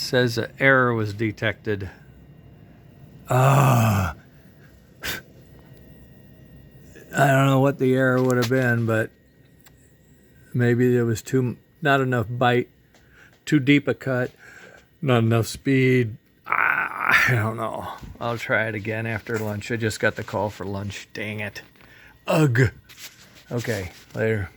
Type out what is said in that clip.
says an error was detected. I don't know what the error would have been, but maybe there was not enough bite, too deep a cut, not enough speed. I don't know. I'll try it again after lunch. I just got the call for lunch. Dang it. Ugh. Okay, later.